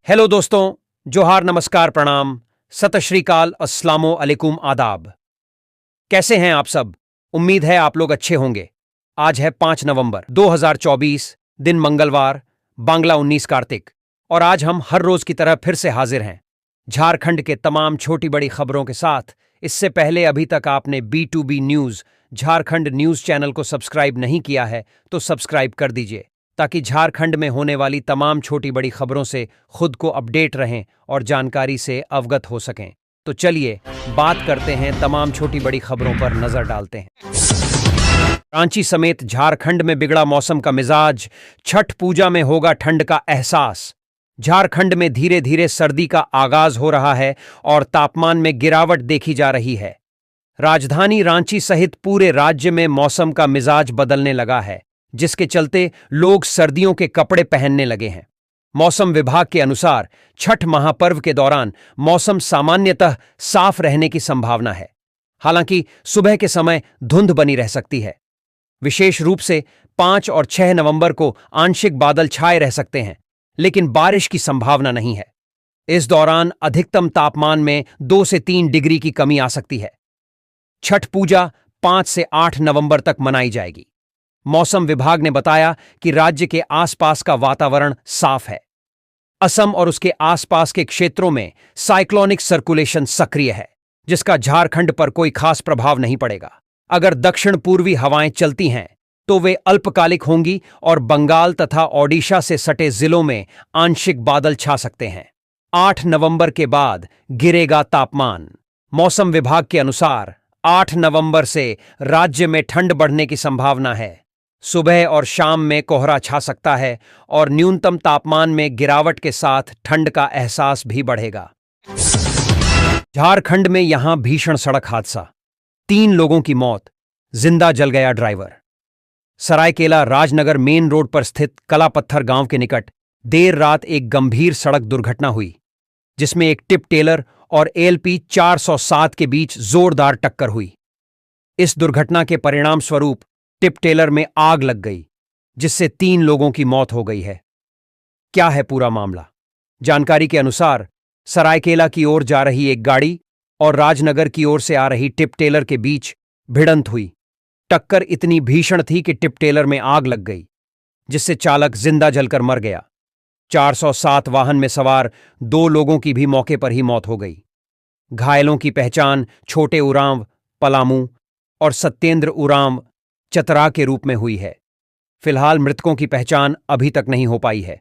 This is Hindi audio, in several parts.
हेलो दोस्तों, जोहार, नमस्कार, प्रणाम, सत श्री अकाल, अस्सलामो अलैकुम, आदाब। कैसे हैं आप सब? उम्मीद है आप लोग अच्छे होंगे। आज है 5 नवंबर 2024, दिन मंगलवार, बांग्ला 19 कार्तिक, और आज हम हर रोज की तरह फिर से हाजिर हैं झारखंड के तमाम छोटी बड़ी खबरों के साथ। इससे पहले अभी तक आपने B2B news Jharkhand news channel को सब्सक्राइब नहीं किया है तो सब्सक्राइब कर दीजिए, ताकि झारखंड में होने वाली तमाम छोटी बड़ी खबरों से खुद को अपडेट रहें और जानकारी से अवगत हो सकें। तो चलिए बात करते हैं, तमाम छोटी बड़ी खबरों पर नजर डालते हैं। रांची समेत झारखंड में बिगड़ा मौसम का मिजाज, छठ पूजा में होगा ठंड का एहसास। झारखंड में धीरे धीरे सर्दी का आगाज हो रहा है और तापमान में गिरावट देखी जा रही है। राजधानी रांची सहित पूरे राज्य में मौसम का मिजाज बदलने लगा है, जिसके चलते लोग सर्दियों के कपड़े पहनने लगे हैं। मौसम विभाग के अनुसार छठ महापर्व के दौरान मौसम सामान्यतः साफ रहने की संभावना है। हालांकि सुबह के समय धुंध बनी रह सकती है। विशेष रूप से 5 और 6 नवंबर को आंशिक बादल छाए रह सकते हैं, लेकिन बारिश की संभावना नहीं है। इस दौरान अधिकतम तापमान में 2 से 3 डिग्री की कमी आ सकती है। छठ पूजा 5 से 8 नवंबर तक मनाई जाएगी। मौसम विभाग ने बताया कि राज्य के आसपास का वातावरण साफ है। असम और उसके आसपास के क्षेत्रों में साइक्लोनिक सर्कुलेशन सक्रिय है, जिसका झारखंड पर कोई खास प्रभाव नहीं पड़ेगा। अगर दक्षिण पूर्वी हवाएं चलती हैं तो वे अल्पकालिक होंगी और बंगाल तथा ओडिशा से सटे जिलों में आंशिक बादल छा सकते हैं। 8 नवंबर के बाद गिरेगा तापमान। मौसम विभाग के अनुसार 8 नवंबर से राज्य में ठंड बढ़ने की संभावना है। सुबह और शाम में कोहरा छा सकता है और न्यूनतम तापमान में गिरावट के साथ ठंड का एहसास भी बढ़ेगा। झारखंड में यहां भीषण सड़क हादसा, 3 लोगों की मौत, जिंदा जल गया driver. Seraikela Rajnagar main road पर स्थित कलापत्थर गांव के निकट देर रात एक गंभीर सड़क दुर्घटना हुई, जिसमें एक टिप टेलर और ALP 407 के बीच जोरदार टक्कर हुई। इस दुर्घटना के परिणाम स्वरूप टिप टेलर में आग लग गई, जिससे 3 लोगों की मौत हो गई है। क्या है पूरा मामला? जानकारी के अनुसार सरायकेला की ओर जा रही एक गाड़ी और राजनगर की ओर से आ रही टिप टेलर के बीच भिड़ंत हुई। टक्कर इतनी भीषण थी कि टिप टेलर में आग लग गई, जिससे चालक जिंदा जलकर मर गया। 407 वाहन में सवार 2 लोगों की भी मौके पर ही मौत हो गई। घायलों की पहचान छोटे उरांव पलामू और सत्येंद्र उरांव चतरा के रूप में हुई है। फिलहाल मृतकों की पहचान अभी तक नहीं हो पाई है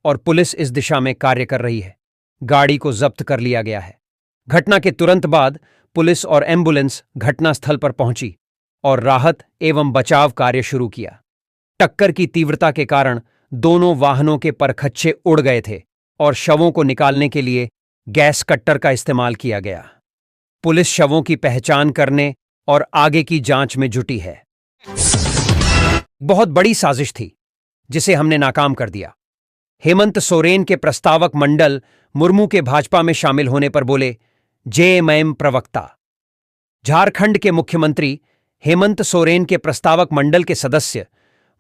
और पुलिस इस दिशा में कार्य कर रही है। गाड़ी को जब्त कर लिया गया है। घटना के तुरंत बाद पुलिस और एम्बुलेंस घटनास्थल पर पहुंची और राहत एवं बचाव कार्य शुरू किया। टक्कर की तीव्रता के कारण दोनों वाहनों के परखच्चे उड़ गए थे और शवों को निकालने के लिए गैस कट्टर का इस्तेमाल किया गया। पुलिस शवों की पहचान करने और आगे की जांच में जुटी है। बहुत बड़ी साजिश थी, जिसे हमने नाकाम कर दिया। हेमंत सोरेन के प्रस्तावक मंडल मुर्मू के भाजपा में शामिल होने पर बोले JMM प्रवक्ता। झारखंड के मुख्यमंत्री हेमंत सोरेन के प्रस्तावक मंडल के सदस्य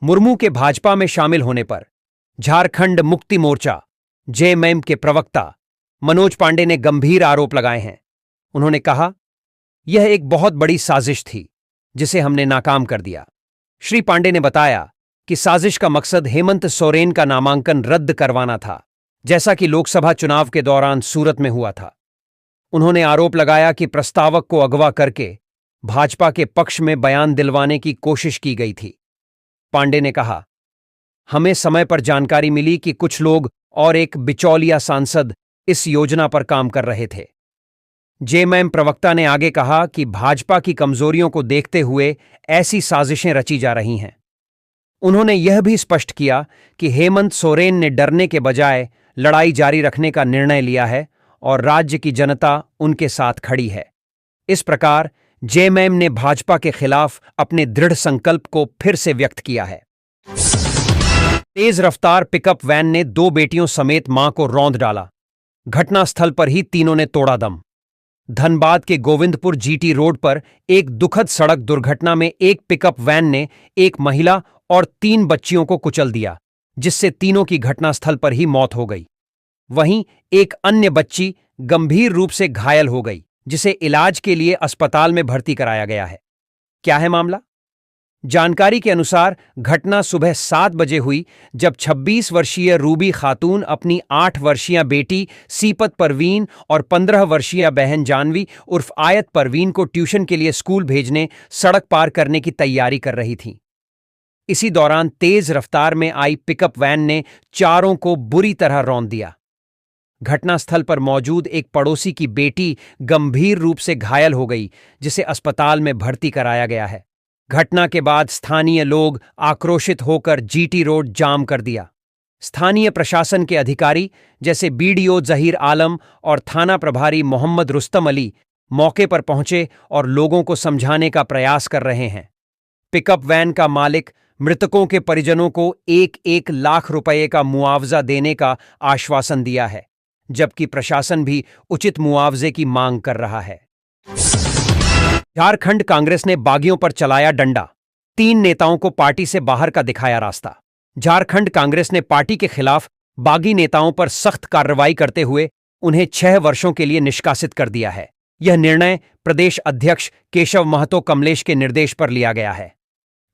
मुर्मू के भाजपा में शामिल होने पर झारखंड मुक्ति मोर्चा JMM के प्रवक्ता मनोज पांडे ने गंभीर आरोप लगाए हैं। उन्होंने कहा, यह एक बहुत बड़ी साजिश थी, जिसे हमने नाकाम कर दिया। श्री पांडे ने बताया कि साजिश का मकसद हेमंत सोरेन का नामांकन रद्द करवाना था, जैसा कि लोकसभा चुनाव के दौरान सूरत में हुआ था। उन्होंने आरोप लगाया कि प्रस्तावक को अगवा करके भाजपा के पक्ष में बयान दिलवाने की कोशिश की गई थी। पांडे ने कहा, हमें समय पर जानकारी मिली कि कुछ लोग और एक बिचौलिया सांसद इस योजना पर काम कर रहे थे। JMM प्रवक्ता ने आगे कहा कि भाजपा की कमजोरियों को देखते हुए ऐसी साजिशें रची जा रही हैं। उन्होंने यह भी स्पष्ट किया कि हेमंत सोरेन ने डरने के बजाय लड़ाई जारी रखने का निर्णय लिया है और राज्य की जनता उनके साथ खड़ी है। इस प्रकार JMM ने भाजपा के खिलाफ अपने दृढ़ संकल्प को फिर से व्यक्त किया है। तेज रफ्तार पिकअप वैन ने 2 बेटियों समेत मां को रौंद डाला। घटनास्थल पर ही तीनों ने तोड़ा दम। धनबाद के गोविंदपुर GT रोड पर एक दुखद सड़क दुर्घटना में एक पिकअप वैन ने एक महिला और 3 बच्चियों को कुचल दिया, जिससे तीनों की घटनास्थल पर ही मौत हो गई। वहीं एक अन्य बच्ची गंभीर रूप से घायल हो गई, जिसे इलाज के लिए अस्पताल में भर्ती कराया गया है। क्या है मामला? जानकारी के अनुसार घटना सुबह 7 बजे हुई, जब 26 वर्षीय रूबी खातून अपनी 8 वर्षीय बेटी सीपत परवीन और 15 वर्षीय बहन जानवी उर्फ आयत परवीन को ट्यूशन के लिए स्कूल भेजने सड़क पार करने की तैयारी कर रही थी। इसी दौरान तेज रफ्तार में आई पिकअप वैन ने चारों को बुरी तरह रौंद दिया। घटनास्थल पर मौजूद एक पड़ोसी की बेटी गंभीर रूप से घायल हो गई, जिसे अस्पताल में भर्ती कराया गया है। घटना के बाद स्थानीय लोग आक्रोशित होकर जीटी रोड जाम कर दिया। स्थानीय प्रशासन के अधिकारी जैसे बीडीओ जहीर आलम और थाना प्रभारी मोहम्मद रुस्तम अली मौके पर पहुंचे और लोगों को समझाने का प्रयास कर रहे हैं। पिकअप वैन का मालिक मृतकों के परिजनों को 1-1 लाख रुपए का मुआवजा देने का आश्वासन दिया है, जबकि प्रशासन भी उचित मुआवजे की मांग कर रहा है। झारखंड कांग्रेस ने बागियों पर चलाया डंडा, 3 नेताओं को पार्टी से बाहर का दिखाया रास्ता। झारखंड कांग्रेस ने पार्टी के खिलाफ बागी नेताओं पर सख्त कार्रवाई करते हुए उन्हें 6 वर्षों के लिए निष्कासित कर दिया है। यह निर्णय प्रदेश अध्यक्ष केशव महतो कमलेश के निर्देश पर लिया गया है।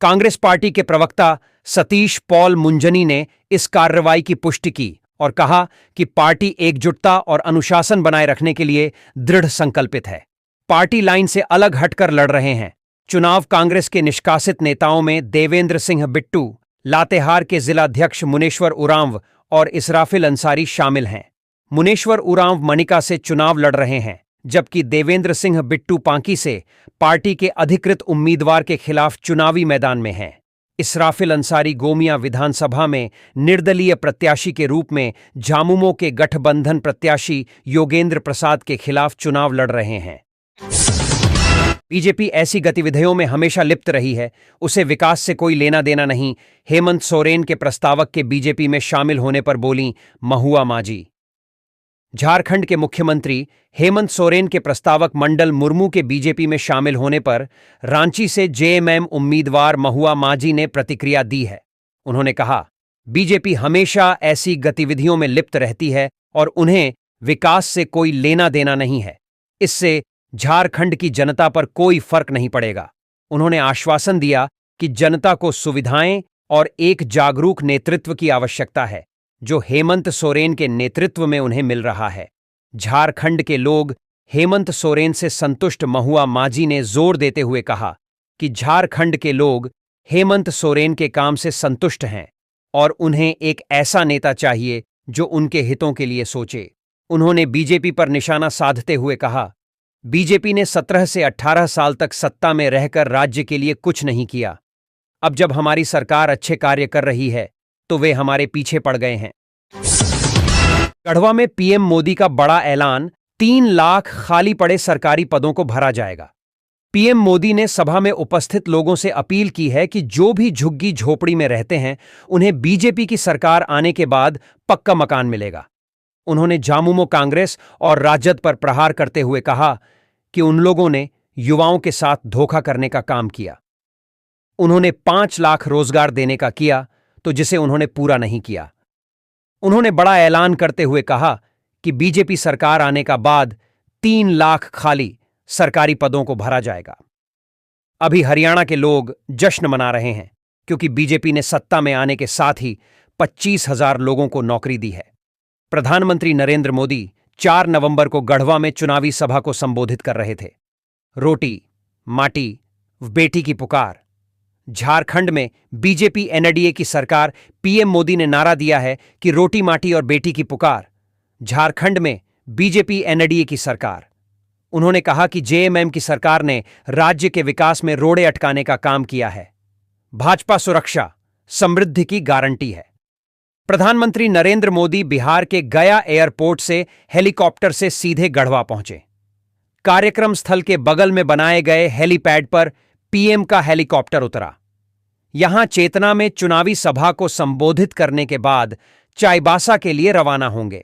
कांग्रेस पार्टी के प्रवक्ता सतीश पॉल मुंजनी ने इस कार्रवाई की पुष्टि की और कहा कि पार्टी एकजुटता और अनुशासन बनाए रखने के लिए दृढ़ संकल्पित है। पार्टी लाइन से अलग हटकर लड़ रहे हैं। चुनाव कांग्रेस के निष्कासित नेताओं में देवेंद्र सिंह बिट्टू, लातेहार के जिलाध्यक्ष मुनेश्वर उरांव और इसराफिल अंसारी शामिल हैं। मुनेश्वर उरांव मनिका से चुनाव लड़ रहे हैं, जबकि देवेंद्र सिंह बिट्टू पांकी से पार्टी के अधिकृत उम्मीदवार के खिलाफ चुनावी मैदान में हैं। इसराफिल अंसारी गोमिया विधानसभा में निर्दलीय प्रत्याशी के रूप में झामुमो के गठबंधन प्रत्याशी योगेंद्र प्रसाद के खिलाफ चुनाव लड़ रहे हैं। बीजेपी ऐसी गतिविधियों में हमेशा लिप्त रही है, उसे विकास से कोई लेना देना नहीं। हेमंत सोरेन के प्रस्तावक के बीजेपी में शामिल होने पर बोलीं महुआ मांझी। झारखंड के मुख्यमंत्री हेमंत सोरेन के प्रस्तावक मंडल मुर्मू के बीजेपी में शामिल होने पर रांची से जेएमएम उम्मीदवार महुआ मांझी ने प्रतिक्रिया दी है। उन्होंने कहा, बीजेपी हमेशा ऐसी गतिविधियों में लिप्त रहती है और उन्हें विकास से कोई लेना देना नहीं है। इससे झारखंड की जनता पर कोई फर्क नहीं पड़ेगा। उन्होंने आश्वासन दिया कि जनता को सुविधाएं और एक जागरूक नेतृत्व की आवश्यकता है, जो हेमंत सोरेन के नेतृत्व में उन्हें मिल रहा है। झारखंड के लोग हेमंत सोरेन से संतुष्ट महुआ मांझी ने जोर देते हुए कहा कि झारखंड के लोग हेमंत सोरेन के काम से संतुष्ट हैं और उन्हें एक ऐसा नेता चाहिए जो उनके हितों के लिए सोचे। उन्होंने बीजेपी पर निशाना साधते हुए कहा, बीजेपी ने 17 से 18 साल तक सत्ता में रहकर राज्य के लिए कुछ नहीं किया। अब जब हमारी सरकार अच्छे कार्य कर रही है तो वे हमारे पीछे पड़ गए हैं। गढ़वा में पीएम मोदी का बड़ा ऐलान, 3 लाख खाली पड़े सरकारी पदों को भरा जाएगा। पीएम मोदी ने सभा में उपस्थित लोगों से अपील की है कि जो भी झुग्गी झोपड़ी में रहते हैं, उन्हें बीजेपी की सरकार आने के बाद पक्का मकान मिलेगा। उन्होंने झामुमो कांग्रेस और राजद पर प्रहार करते हुए कहा कि उन लोगों ने युवाओं के साथ धोखा करने का काम किया। उन्होंने 5 लाख रोजगार देने का किया, तो जिसे उन्होंने पूरा नहीं किया। उन्होंने बड़ा ऐलान करते हुए कहा कि बीजेपी सरकार आने का बाद 3 लाख खाली सरकारी पदों को भरा जाएगा। अभी हरियाणा के लोग जश्न मना रहे हैं, क्योंकि बीजेपी ने सत्ता में आने के साथ ही 25,000 लोगों को नौकरी दी है। प्रधानमंत्री नरेंद्र मोदी 4 नवंबर को गढ़वा में चुनावी सभा को संबोधित कर रहे थे। रोटी, माटी, बेटी की पुकार। झारखंड में बीजेपी एनडीए की सरकार, पीएम मोदी ने नारा दिया है कि रोटी, माटी और बेटी की पुकार। झारखंड में बीजेपी एनडीए की सरकार। उन्होंने कहा कि जेएमएम की सरकार ने राज्य के विकास में रोड़े अटकाने का काम किया है। भाजपा सुरक्षा, समृद्धि की गारंटी है। प्रधानमंत्री नरेंद्र मोदी बिहार के गया एयरपोर्ट से हेलीकॉप्टर से सीधे गढ़वा पहुंचे। कार्यक्रम स्थल के बगल में बनाए गए हेलीपैड पर पीएम का हेलीकॉप्टर उतरा। यहां चेतना में चुनावी सभा को संबोधित करने के बाद चाईबासा के लिए रवाना होंगे।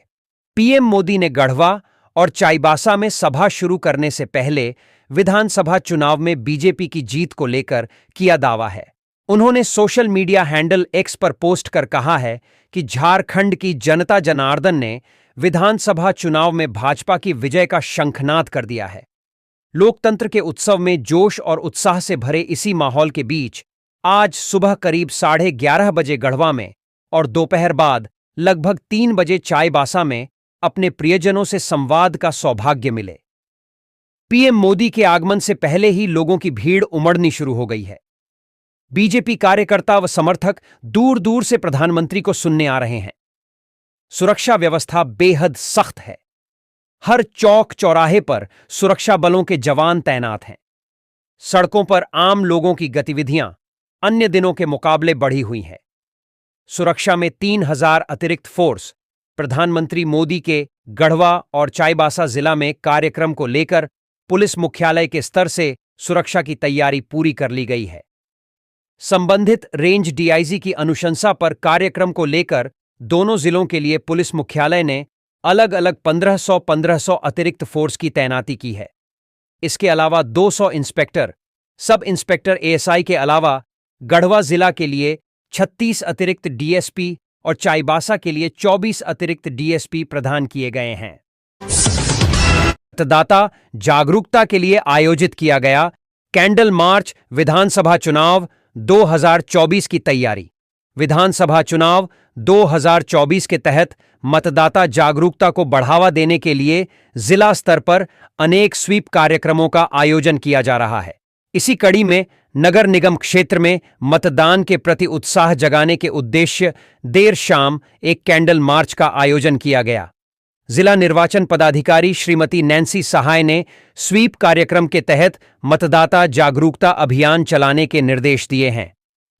पीएम मोदी ने गढ़वा और चाईबासा में सभा शुरू करने से पहले विधानसभा चुनाव में बीजेपी की जीत को लेकर किया दावा है। उन्होंने सोशल मीडिया हैंडल एक्स पर पोस्ट कर कहा है कि झारखंड की जनता जनार्दन ने विधानसभा चुनाव में भाजपा की विजय का शंखनाद कर दिया है। लोकतंत्र के उत्सव में जोश और उत्साह से भरे इसी माहौल के बीच आज सुबह करीब 11:30 बजे गढ़वा में और दोपहर बाद लगभग 3 बजे चाईबासा में अपने प्रियजनों से संवाद का सौभाग्य मिले। पीएम मोदी के आगमन से पहले ही लोगों की भीड़ उमड़नी शुरू हो गई है। बीजेपी कार्यकर्ता व समर्थक दूर दूर से प्रधानमंत्री को सुनने आ रहे हैं। सुरक्षा व्यवस्था बेहद सख्त है। हर चौक चौराहे पर सुरक्षा बलों के जवान तैनात हैं। सड़कों पर आम लोगों की गतिविधियां अन्य दिनों के मुकाबले बढ़ी हुई हैं। सुरक्षा में 3000 अतिरिक्त फोर्स प्रधानमंत्री मोदी के गढ़वा और चाईबासा जिला में कार्यक्रम को लेकर पुलिस मुख्यालय के स्तर से सुरक्षा की तैयारी पूरी कर ली गई है। संबंधित रेंज डीआईजी की अनुशंसा पर कार्यक्रम को लेकर दोनों जिलों के लिए पुलिस मुख्यालय ने अलग अलग 1500 अतिरिक्त फोर्स की तैनाती की है। इसके अलावा 200 इंस्पेक्टर, सब इंस्पेक्टर एएसआई के अलावा गढ़वा जिला के लिए 36 अतिरिक्त डीएसपी और चाईबासा के लिए 24 अतिरिक्त डीएसपी प्रदान किए गए हैं। मतदाता जागरूकता के लिए आयोजित किया गया कैंडल मार्च विधानसभा चुनाव 2024 की तैयारी। विधानसभा चुनाव 2024 के तहत मतदाता जागरूकता को बढ़ावा देने के लिए जिला स्तर पर अनेक स्वीप कार्यक्रमों का आयोजन किया जा रहा है। इसी कड़ी में नगर निगम क्षेत्र में मतदान के प्रति उत्साह जगाने के उद्देश्य देर शाम एक कैंडल मार्च का आयोजन किया गया। जिला निर्वाचन पदाधिकारी श्रीमती नैन्सी सहाय ने स्वीप कार्यक्रम के तहत मतदाता जागरूकता अभियान चलाने के निर्देश दिए हैं।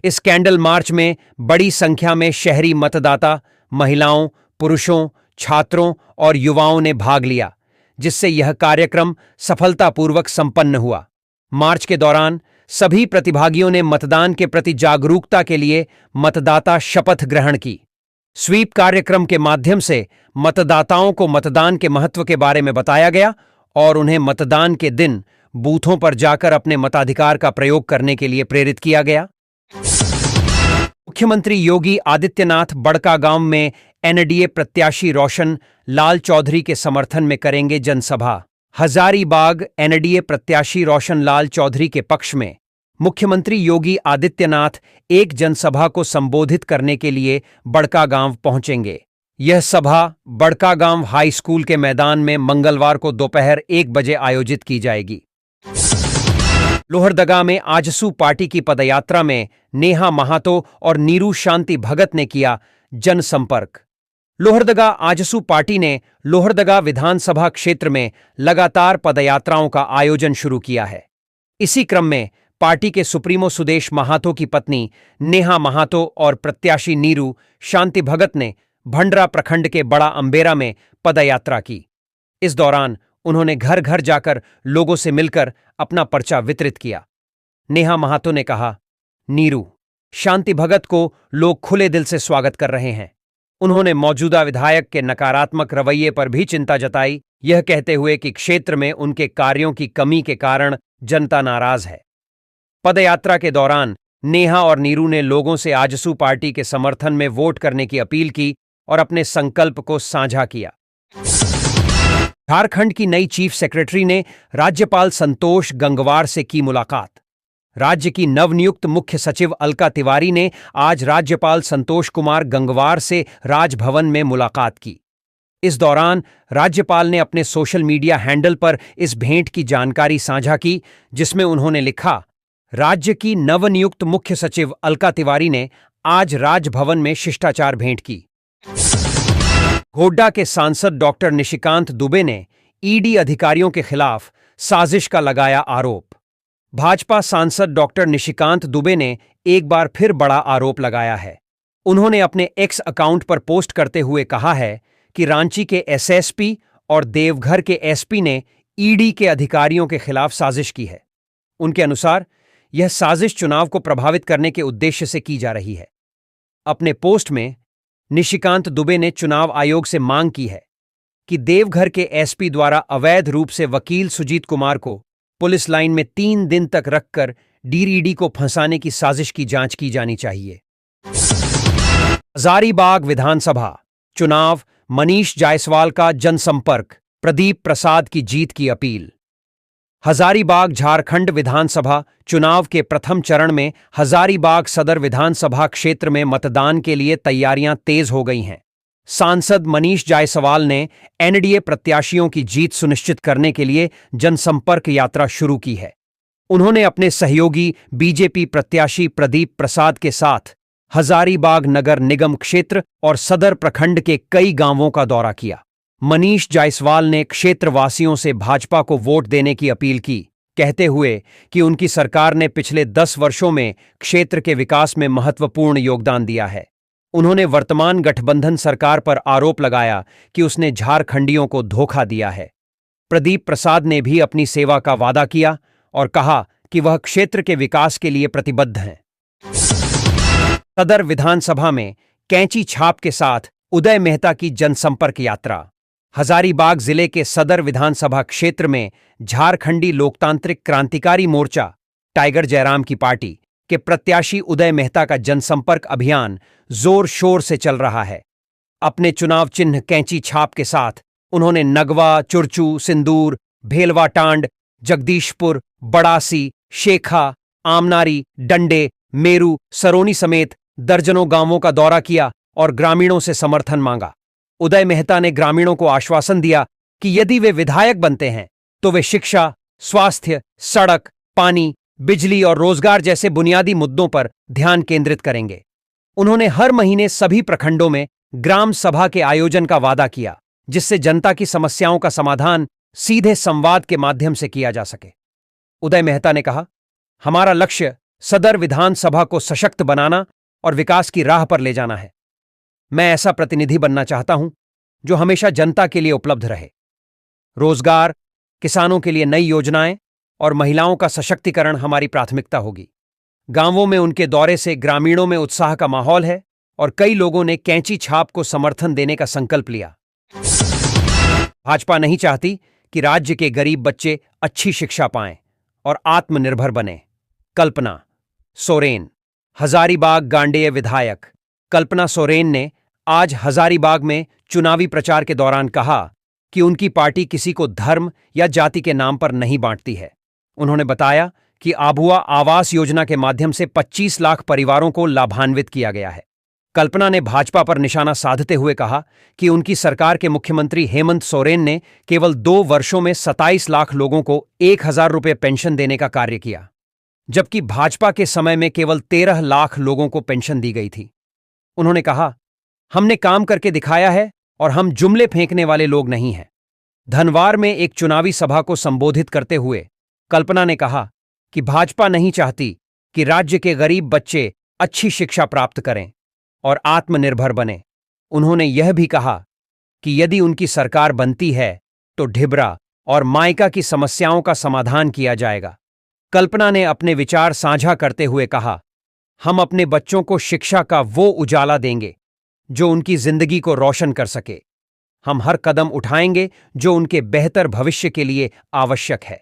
इस कैंडल मार्च में बड़ी संख्या में शहरी मतदाता, महिलाओं, पुरुषों, छात्रों और युवाओं ने भाग लिया, जिससे यह कार्यक्रम सफलतापूर्वक संपन्न हुआ। मार्च के दौरान सभी प्रतिभागियों ने मतदान के प्रति जागरूकता के लिए मतदाता शपथ ग्रहण की। स्वीप कार्यक्रम के माध्यम से मतदाताओं को मतदान के महत्व के बारे में बताया गया और उन्हें मतदान के दिन बूथों पर जाकर अपने मताधिकार का प्रयोग करने के लिए प्रेरित किया गया। मुख्यमंत्री योगी आदित्यनाथ बड़कागांव में एनडीए प्रत्याशी रोशन लाल चौधरी के समर्थन में करेंगे जनसभा। हजारीबाग एनडीए प्रत्याशी रोशन लाल चौधरी के पक्ष में मुख्यमंत्री योगी आदित्यनाथ एक जनसभा को संबोधित करने के लिए बड़कागांव पहुंचेंगे। यह सभा बड़कागांव हाई स्कूल के मैदान में मंगलवार को दोपहर 1 बजे आयोजित की जाएगी। लोहरदगा में आजसू पार्टी की पदयात्रा में नेहा महातो और नीरू शांति भगत ने किया जनसंपर्क। लोहरदगा आजसू पार्टी ने लोहरदगा विधानसभा क्षेत्र में लगातार पदयात्राओं का आयोजन शुरू किया है। इसी क्रम में पार्टी के सुप्रीमो सुदेश महातो की पत्नी नेहा महातो और प्रत्याशी नीरू शांति भगत ने भंडरा प्रखंड के बड़ा अंबेरा में पदयात्रा की। इस दौरान उन्होंने घर घर जाकर लोगों से मिलकर अपना पर्चा वितरित किया। नेहा महातो ने कहा, नीरू शांति भगत को लोग खुले दिल से स्वागत कर रहे हैं। उन्होंने मौजूदा विधायक के नकारात्मक रवैये पर भी चिंता जताई, यह कहते हुए कि क्षेत्र में उनके कार्यों की कमी के कारण जनता नाराज है। पदयात्रा के दौरान नेहा और नीरू ने लोगों से आजसू पार्टी के समर्थन में वोट करने की अपील की और अपने संकल्प को साझा किया। झारखंड की नई चीफ सेक्रेटरी ने राज्यपाल संतोष गंगवार से की मुलाकात। राज्य की नवनियुक्त मुख्य सचिव अलका तिवारी ने आज राज्यपाल संतोष कुमार गंगवार से राजभवन में मुलाकात की। इस दौरान राज्यपाल ने अपने सोशल मीडिया हैंडल पर इस भेंट की जानकारी साझा की, जिसमें उन्होंने लिखा, राज्य की नवनियुक्त मुख्य सचिव अलका तिवारी ने आज राजभवन में शिष्टाचार भेंट की। गोड्डा के सांसद डॉक्टर निशिकांत दुबे ने ईडी अधिकारियों के खिलाफ साजिश का लगाया आरोप। भाजपा सांसद डॉक्टर निशिकांत दुबे ने एक बार फिर बड़ा आरोप लगाया है। उन्होंने अपने एक्स अकाउंट पर पोस्ट करते हुए कहा है कि रांची के एसएसपी और देवघर के एसपी ने ईडी के अधिकारियों के खिलाफ साजिश की है। उनके अनुसार यह साजिश चुनाव को प्रभावित करने के उद्देश्य से की जा रही है। अपने पोस्ट में निशिकांत दुबे ने चुनाव आयोग से मांग की है कि देवघर के एसपी द्वारा अवैध रूप से वकील सुजीत कुमार को पुलिस लाइन में 3 दिन तक रखकर डीईडी को फंसाने की साजिश की जांच की जानी चाहिए। हजारीबाग विधानसभा चुनाव मनीष जायसवाल का जनसंपर्क, प्रदीप प्रसाद की जीत की अपील। हजारीबाग झारखंड विधानसभा चुनाव के प्रथम चरण में हजारीबाग सदर विधानसभा क्षेत्र में मतदान के लिए तैयारियां तेज हो गई हैं। सांसद मनीष जायसवाल ने एनडीए प्रत्याशियों की जीत सुनिश्चित करने के लिए जनसंपर्क यात्रा शुरू की है। उन्होंने अपने सहयोगी बीजेपी प्रत्याशी प्रदीप प्रसाद के साथ हजारीबाग नगर निगम क्षेत्र और सदर प्रखंड के कई गांवों का दौरा किया। मनीष जायसवाल ने क्षेत्रवासियों से भाजपा को वोट देने की अपील की, कहते हुए कि उनकी सरकार ने पिछले 10 वर्षों में क्षेत्र के विकास में महत्वपूर्ण योगदान दिया है। उन्होंने वर्तमान गठबंधन सरकार पर आरोप लगाया कि उसने झारखंडियों को धोखा दिया है। प्रदीप प्रसाद ने भी अपनी सेवा का वादा किया और कहा कि वह क्षेत्र के विकास के लिए प्रतिबद्ध हैं। सदर विधानसभा में कैंची छाप के साथ उदय मेहता की जनसंपर्क यात्रा। हजारीबाग जिले के सदर विधानसभा क्षेत्र में झारखंडी लोकतांत्रिक क्रांतिकारी मोर्चा टाइगर जयराम की पार्टी के प्रत्याशी उदय मेहता का जनसंपर्क अभियान जोर शोर से चल रहा है। अपने चुनाव चिन्ह कैंची छाप के साथ उन्होंने नगवा, चुरचू, सिंदूर, भेलवाटांड, जगदीशपुर, बड़ासी, शेखा, आमनारी, डंडे, मेरू, सरोनी समेत दर्जनों गांवों का दौरा किया और ग्रामीणों से समर्थन मांगा। उदय मेहता ने ग्रामीणों को आश्वासन दिया कि यदि वे विधायक बनते हैं तो वे शिक्षा, स्वास्थ्य, सड़क, पानी, बिजली और रोजगार जैसे बुनियादी मुद्दों पर ध्यान केंद्रित करेंगे। उन्होंने हर महीने सभी प्रखंडों में ग्राम सभा के आयोजन का वादा किया, जिससे जनता की समस्याओं का समाधान सीधे संवाद के माध्यम से किया जा सके। उदय मेहता ने कहा, हमारा लक्ष्य सदर विधानसभा को सशक्त बनाना और विकास की राह पर ले जाना है। मैं ऐसा प्रतिनिधि बनना चाहता हूं जो हमेशा जनता के लिए उपलब्ध रहे। रोजगार, किसानों के लिए नई योजनाएं और महिलाओं का सशक्तिकरण हमारी प्राथमिकता होगी। गांवों में उनके दौरे से ग्रामीणों में उत्साह का माहौल है और कई लोगों ने कैंची छाप को समर्थन देने का संकल्प लिया। भाजपा नहीं चाहती कि राज्य के गरीब बच्चे अच्छी शिक्षा पाएं और आत्मनिर्भर बने। कल्पना सोरेन। हजारीबाग गांडेय विधायक कल्पना सोरेन ने आज हजारीबाग में चुनावी प्रचार के दौरान कहा कि उनकी पार्टी किसी को धर्म या जाति के नाम पर नहीं बांटती है। उन्होंने बताया कि आबुआ आवास योजना के माध्यम से 25 लाख परिवारों को लाभान्वित किया गया है। कल्पना ने भाजपा पर निशाना साधते हुए कहा कि उनकी सरकार के मुख्यमंत्री हेमंत सोरेन ने केवल 2 वर्षों में 27 लाख लोगों को 1,000 रुपये पेंशन देने का कार्य किया, जबकि भाजपा के समय में केवल 13 लाख लोगों को पेंशन दी गई थी। उन्होंने कहा, हमने काम करके दिखाया है और हम जुमले फेंकने वाले लोग नहीं हैं। धनवार में एक चुनावी सभा को संबोधित करते हुए कल्पना ने कहा कि भाजपा नहीं चाहती कि राज्य के गरीब बच्चे अच्छी शिक्षा प्राप्त करें और आत्मनिर्भर बने। उन्होंने यह भी कहा कि यदि उनकी सरकार बनती है तो ढिबरा और मायका की समस्याओं का समाधान किया जाएगा। कल्पना ने अपने विचार साझा करते हुए कहा, हम अपने बच्चों को शिक्षा का वो उजाला देंगे जो उनकी जिंदगी को रोशन कर सके। हम हर कदम उठाएंगे जो उनके बेहतर भविष्य के लिए आवश्यक है।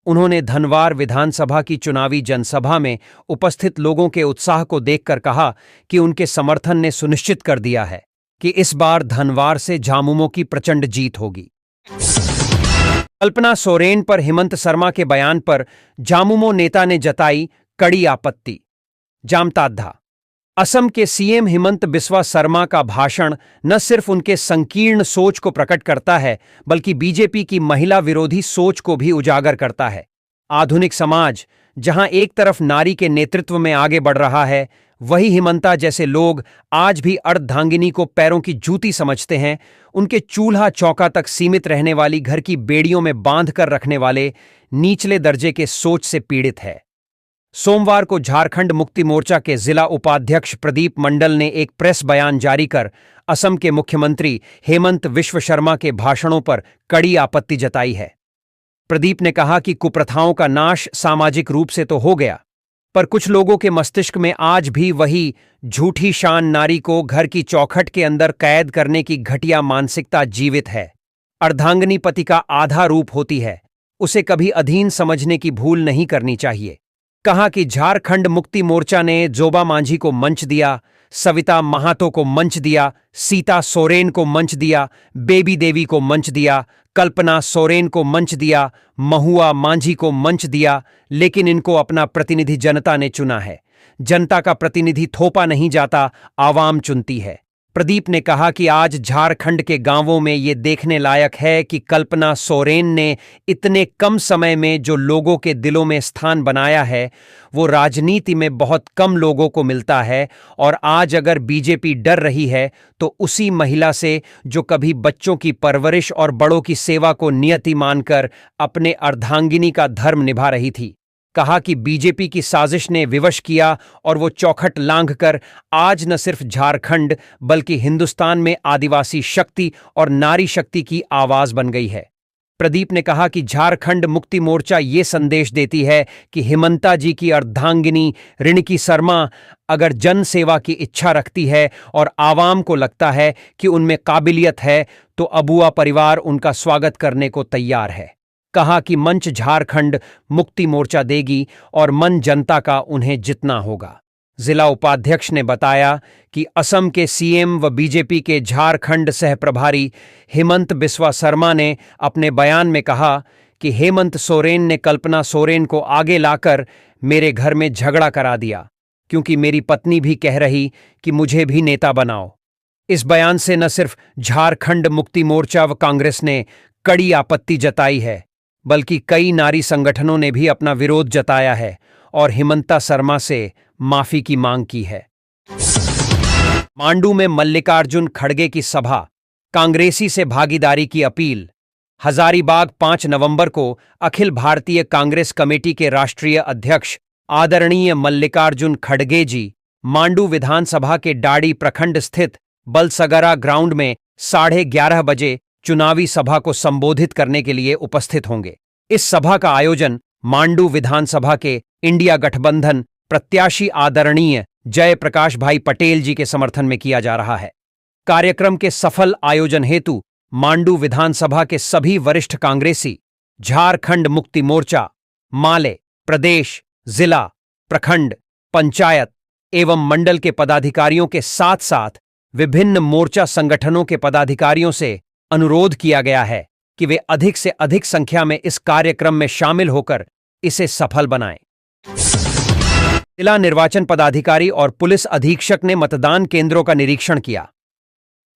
उन्होंने धनवार विधानसभा की चुनावी जनसभा में उपस्थित लोगों के उत्साह को देखकर कहा कि उनके समर्थन ने सुनिश्चित कर दिया है कि इस बार धनवार से झामुमो की प्रचंड जीत होगी। कल्पना सोरेन पर हेमंत शर्मा के बयान पर झामुमो नेता ने जताई कड़ी आपत्ति। जामताड़ा। असम के सीएम हेमंत बिस्वा शर्मा का भाषण न सिर्फ उनके संकीर्ण सोच को प्रकट करता है, बल्कि बीजेपी की महिला विरोधी सोच को भी उजागर करता है। आधुनिक समाज जहां एक तरफ नारी के नेतृत्व में आगे बढ़ रहा है, वही हेमंता जैसे लोग आज भी अर्धधांगिनी को पैरों की जूती समझते हैं। उनके चूल्हा चौका तक सीमित रहने वाली घर की बेड़ियों में बांध कर रखने वाले निचले दर्जे के सोच से पीड़ित है। सोमवार को झारखंड मुक्ति मोर्चा के जिला उपाध्यक्ष प्रदीप मंडल ने एक प्रेस बयान जारी कर असम के मुख्यमंत्री हेमंत बिस्वा शर्मा के भाषणों पर कड़ी आपत्ति जताई है। प्रदीप ने कहा कि कुप्रथाओं का नाश सामाजिक रूप से तो हो गया, पर कुछ लोगों के मस्तिष्क में आज भी वही झूठी शान नारी को घर की चौखट के अंदर कैद करने की घटिया मानसिकता जीवित है। अर्धांगिनी पति का आधा रूप होती है, उसे कभी अधीन समझने की भूल नहीं करनी चाहिए। कहा कि झारखंड मुक्ति मोर्चा ने जोबा मांझी को मंच दिया, सविता महातो को मंच दिया, सीता सोरेन को मंच दिया, बेबी देवी को मंच दिया, कल्पना सोरेन को मंच दिया, महुआ मांझी को मंच दिया, लेकिन इनको अपना प्रतिनिधि जनता ने चुना है। जनता का प्रतिनिधि थोपा नहीं जाता, आवाम चुनती है। प्रदीप ने कहा कि आज झारखंड के गांवों में ये देखने लायक है कि कल्पना सोरेन ने इतने कम समय में जो लोगों के दिलों में स्थान बनाया है वो राजनीति में बहुत कम लोगों को मिलता है। और आज अगर बीजेपी डर रही है तो उसी महिला से जो कभी बच्चों की परवरिश और बड़ों की सेवा को नियति मानकर अपने अर्धांगिनी का धर्म निभा रही थी। कहा कि बीजेपी की साजिश ने विवश किया और वो चौखट लांघकर आज न सिर्फ झारखंड बल्कि हिंदुस्तान में आदिवासी शक्ति और नारी शक्ति की आवाज बन गई है। प्रदीप ने कहा कि झारखंड मुक्ति मोर्चा ये संदेश देती है कि हिमंता जी की अर्धांगिनी रिणकी शर्मा अगर जन सेवा की इच्छा रखती है और आवाम को लगता है कि उनमें काबिलियत है तो अबुआ परिवार उनका स्वागत करने को तैयार है। कहा कि मंच झारखंड मुक्ति मोर्चा देगी और मन जनता का उन्हें जितना होगा। जिला उपाध्यक्ष ने बताया कि असम के सीएम व बीजेपी के झारखंड सह प्रभारी हेमंत बिस्वा शर्मा ने अपने बयान में कहा कि हेमंत सोरेन ने कल्पना सोरेन को आगे लाकर मेरे घर में झगड़ा करा दिया, क्योंकि मेरी पत्नी भी कह रही कि मुझे भी नेता बनाओ। इस बयान से न सिर्फ झारखंड मुक्ति मोर्चा व कांग्रेस ने कड़ी आपत्ति जताई है, बल्कि कई नारी संगठनों ने भी अपना विरोध जताया है और हिमंता शर्मा से माफी की मांग की है। मांडू में मल्लिकार्जुन खड़गे की सभा, कांग्रेसी से भागीदारी की अपील। हजारीबाग 5 नवंबर को अखिल भारतीय कांग्रेस कमेटी के राष्ट्रीय अध्यक्ष आदरणीय मल्लिकार्जुन खड़गे जी मांडू विधानसभा के डाडी प्रखंड स्थित बलसगरा ग्राउंड में 11:30 बजे चुनावी सभा को संबोधित करने के लिए उपस्थित होंगे। इस सभा का आयोजन मांडू विधानसभा के इंडिया गठबंधन प्रत्याशी आदरणीय जयप्रकाश भाई पटेल जी के समर्थन में किया जा रहा है। कार्यक्रम के सफल आयोजन हेतु मांडू विधानसभा के सभी वरिष्ठ कांग्रेसी, झारखंड मुक्ति मोर्चा, माले, प्रदेश, जिला, प्रखंड, पंचायत एवं मंडल के पदाधिकारियों के साथ साथ विभिन्न मोर्चा संगठनों के पदाधिकारियों से अनुरोध किया गया है कि वे अधिक से अधिक संख्या में इस कार्यक्रम में शामिल होकर इसे सफल बनाएं। जिला निर्वाचन पदाधिकारी और पुलिस अधीक्षक ने मतदान केंद्रों का निरीक्षण किया।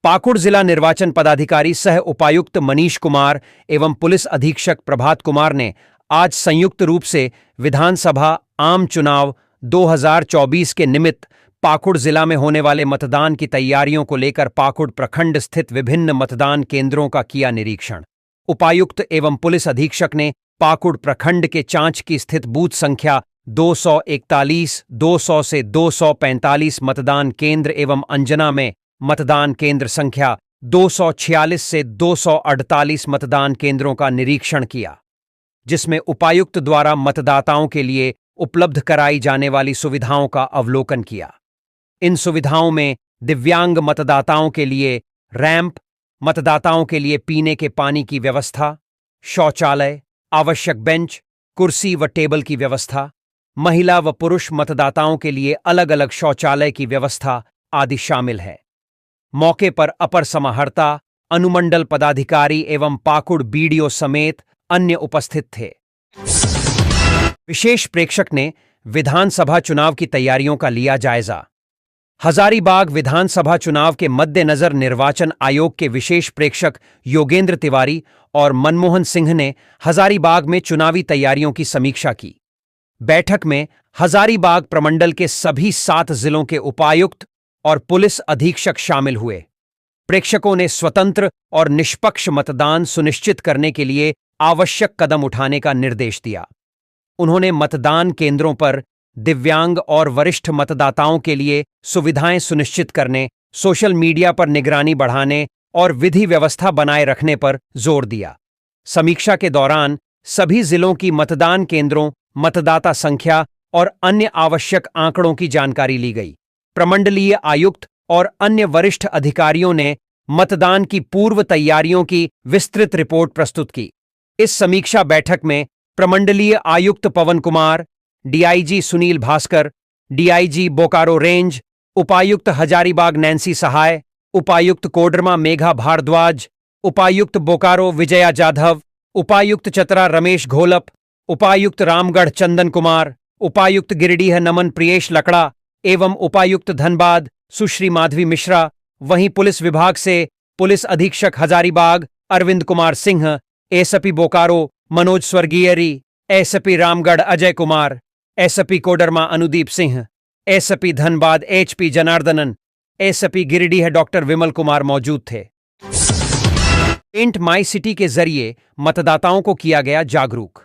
पाकुड़ जिला निर्वाचन पदाधिकारी सह उपायुक्त मनीष कुमार एवं पुलिस अधीक्षक प्रभात कुमार ने आज संयुक्त रूप से विधानसभा आम चुनाव 2024 के निमित्त पाकुड़ जिला में होने वाले मतदान की तैयारियों को लेकर पाकुड़ प्रखंड स्थित विभिन्न मतदान केंद्रों का किया निरीक्षण। उपायुक्त एवं पुलिस अधीक्षक ने पाकुड़ प्रखंड के चांच की स्थित बूथ संख्या 241, 200 से 245 मतदान केंद्र एवं अंजना में मतदान केंद्र संख्या 246 से 248 मतदान केंद्रों का निरीक्षण किया, जिसमें उपायुक्त द्वारा मतदाताओं के लिए उपलब्ध कराई जाने वाली सुविधाओं का अवलोकन किया। इन सुविधाओं में दिव्यांग मतदाताओं के लिए रैंप, मतदाताओं के लिए पीने के पानी की व्यवस्था, शौचालय, आवश्यक बेंच, कुर्सी व टेबल की व्यवस्था, महिला व पुरुष मतदाताओं के लिए अलग अलग शौचालय की व्यवस्था आदि शामिल है। मौके पर अपर समाहर्ता, अनुमंडल पदाधिकारी एवं पाकुड़ बीडीओ समेत अन्य उपस्थित थे। विशेष प्रेक्षक ने विधानसभा चुनाव की तैयारियों का लिया जायजा। हजारीबाग विधानसभा चुनाव के मद्देनजर निर्वाचन आयोग के विशेष प्रेक्षक योगेंद्र तिवारी और मनमोहन सिंह ने हजारीबाग में चुनावी तैयारियों की समीक्षा की। बैठक में हजारीबाग प्रमंडल के सभी 7 जिलों के उपायुक्त और पुलिस अधीक्षक शामिल हुए। प्रेक्षकों ने स्वतंत्र और निष्पक्ष मतदान सुनिश्चित करने के लिए आवश्यक कदम उठाने का निर्देश दिया। उन्होंने मतदान केंद्रों पर दिव्यांग और वरिष्ठ मतदाताओं के लिए सुविधाएं सुनिश्चित करने, सोशल मीडिया पर निगरानी बढ़ाने और विधि व्यवस्था बनाए रखने पर जोर दिया। समीक्षा के दौरान सभी जिलों की मतदान केंद्रों, मतदाता संख्या और अन्य आवश्यक आंकड़ों की जानकारी ली गई। प्रमंडलीय आयुक्त और अन्य वरिष्ठ अधिकारियों ने मतदान की पूर्व तैयारियों की विस्तृत रिपोर्ट प्रस्तुत की। इस समीक्षा बैठक में प्रमंडलीय आयुक्त Pawan Kumar, DIG Sunil Bhaskar, DIG Bokaro range, उपायुक्त हजारीबाग नैन्सी सहाय, उपायुक्त कोडरमा मेघा भारद्वाज, उपायुक्त बोकारो विजया जाधव, उपायुक्त चतरा रमेश घोलप, उपायुक्त रामगढ़ चंदन कुमार, उपायुक्त गिरिडीह नमन प्रियेश लकड़ा एवं उपायुक्त धनबाद सुश्री माधवी मिश्रा। वहीं पुलिस विभाग से पुलिस अधीक्षक हजारीबाग अरविंद कुमार सिंह, एसपी बोकारो मनोज स्वर्गीयरी, SP Ramgarh Ajay Kumar, SP Koderma Anudeep Singh, SP Dhanbad HP Janardhanan, SP Giridih doctor Vimal Kumar मौजूद थे। पेंट माई सिटी के जरिए मतदाताओं को किया गया जागरूक।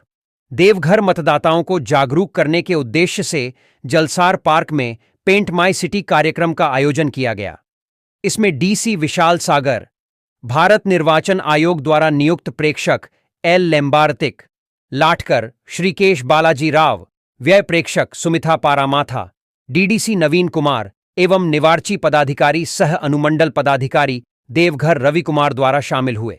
देवघर मतदाताओं को जागरूक करने के उद्देश्य से जलसार पार्क में पेंट माई सिटी कार्यक्रम का आयोजन किया गया। इसमें डीसी विशाल सागर, भारत निर्वाचन आयोग द्वारा नियुक्त प्रेक्षक एल लेम्बार्तिक, लाटकर श्रीकेश बालाजी राव, व्यय प्रेक्षक सुमिथा पारामाथा, डीडीसी नवीन कुमार एवं निवार्ची पदाधिकारी सह अनुमंडल पदाधिकारी देवघर रवि कुमार द्वारा शामिल हुए।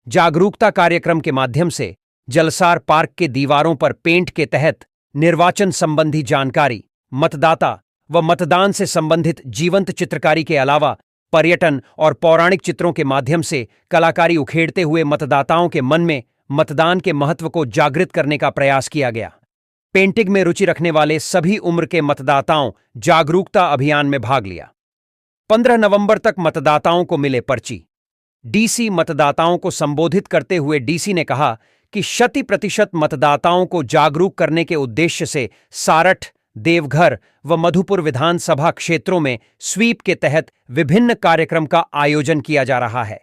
जागरूकता कार्यक्रम के माध्यम से जलसार पार्क के दीवारों पर पेंट के तहत निर्वाचन संबंधी जानकारी, मतदाता व मतदान से संबंधित जीवंत चित्रकारी के अलावा पर्यटन और पौराणिक चित्रों के माध्यम से कलाकारी उखेड़ते हुए मतदाताओं के मन में मतदान के महत्व को जागृत करने का प्रयास किया गया। पेंटिंग में रुचि रखने वाले सभी उम्र के मतदाताओं जागरूकता अभियान में भाग लिया। 15 नवंबर तक मतदाताओं को मिले पर्ची। डीसी मतदाताओं को संबोधित करते हुए डीसी ने कहा कि 100% मतदाताओं को जागरूक करने के उद्देश्य से सारठ, देवघर व मधुपुर विधानसभा क्षेत्रों में स्वीप के तहत विभिन्न कार्यक्रम का आयोजन किया जा रहा है।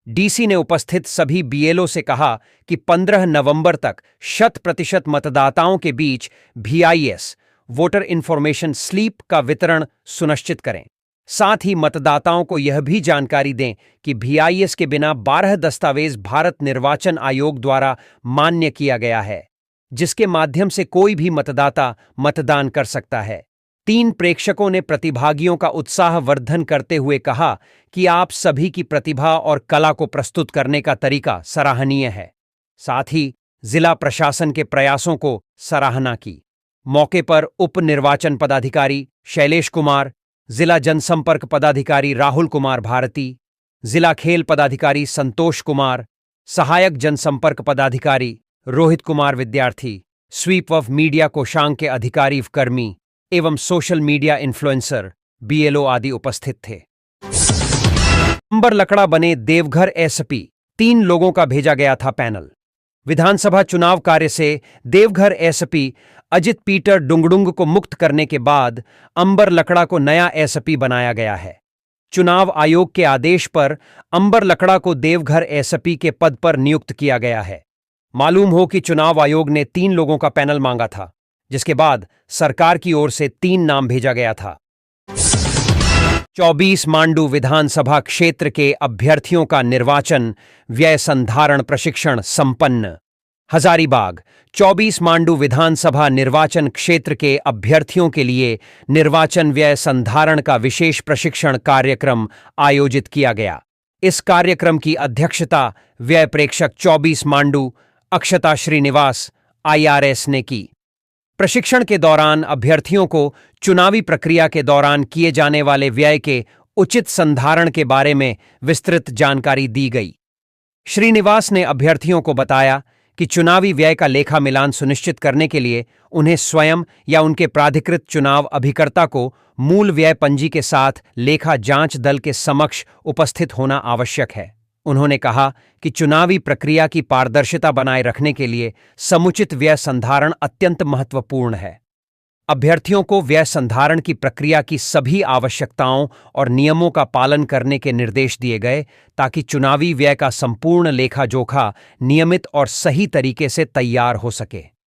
डीसी ने उपस्थित सभी बीएलओ से कहा कि 15 नवंबर तक 100% मतदाताओं के बीच VIS वोटर इन्फॉर्मेशन स्लीप का वितरण सुनिश्चित करें। साथ ही मतदाताओं को यह भी जानकारी दें कि VIS के बिना 12 दस्तावेज भारत निर्वाचन आयोग द्वारा मान्य किया गया है, जिसके माध्यम से कोई भी मतदाता मतदान कर सकता है। 3 प्रेक्षकों ने प्रतिभागियों का उत्साह वर्धन करते हुए कहा कि आप सभी की प्रतिभा और कला को प्रस्तुत करने का तरीका सराहनीय है। साथ ही जिला प्रशासन के प्रयासों को सराहना की। मौके पर उप निर्वाचन पदाधिकारी शैलेश कुमार, जिला जनसंपर्क पदाधिकारी राहुल कुमार भारती, जिला खेल पदाधिकारी संतोष कुमार, सहायक जनसंपर्क पदाधिकारी रोहित कुमार विद्यार्थी, स्वीप ऑफ मीडिया कोषांग के अधिकारी कर्मी एवं सोशल मीडिया इन्फ्लुएंसर बीएलओ आदि उपस्थित थे। अंबर लकड़ा बने देवघर एसपी, 3 लोगों का भेजा गया था पैनल। विधानसभा चुनाव कार्य से देवघर एसपी अजित पीटर डुंगडुंग को मुक्त करने के बाद अंबर लकड़ा को नया एसपी बनाया गया है। चुनाव आयोग के आदेश पर अंबर लकड़ा को देवघर एसपी के पद पर नियुक्त किया गया है। मालूम हो कि चुनाव आयोग ने 3 लोगों का पैनल मांगा था, जिसके बाद सरकार की ओर से 3 नाम भेजा गया था। 24 मांडू विधानसभा क्षेत्र के अभ्यर्थियों का निर्वाचन व्यय संधारण प्रशिक्षण संपन्न। हजारीबाग 24 मांडू विधानसभा निर्वाचन क्षेत्र के अभ्यर्थियों के लिए निर्वाचन व्यय संधारण का विशेष प्रशिक्षण कार्यक्रम आयोजित किया गया। इस कार्यक्रम की अध्यक्षता व्यय प्रेक्षक 24 मांडू अक्षता श्रीनिवास IRS ने की। प्रशिक्षण के दौरान अभ्यर्थियों को चुनावी प्रक्रिया के दौरान किए जाने वाले व्यय के उचित संधारण के बारे में विस्तृत जानकारी दी गई। श्रीनिवास ने अभ्यर्थियों को बताया कि चुनावी व्यय का लेखा मिलान सुनिश्चित करने के लिए उन्हें स्वयं या उनके प्राधिकृत चुनाव अभिकर्ता को मूल व्यय पंजी के साथ लेखा जांच दल के समक्ष उपस्थित होना आवश्यक है। उन्होंने कहा कि चुनावी प्रक्रिया की पारदर्शिता बनाए रखने के लिए समुचित व्यय संधारण अत्यंत महत्वपूर्ण है। अभ्यर्थियों को व्यय संधारण की प्रक्रिया की सभी आवश्यकताओं और नियमों का पालन करने के निर्देश दिए गए ताकि चुनावी व्यय का संपूर्ण लेखा जोखा नियमित और सही तरीके से तैयार हो सके।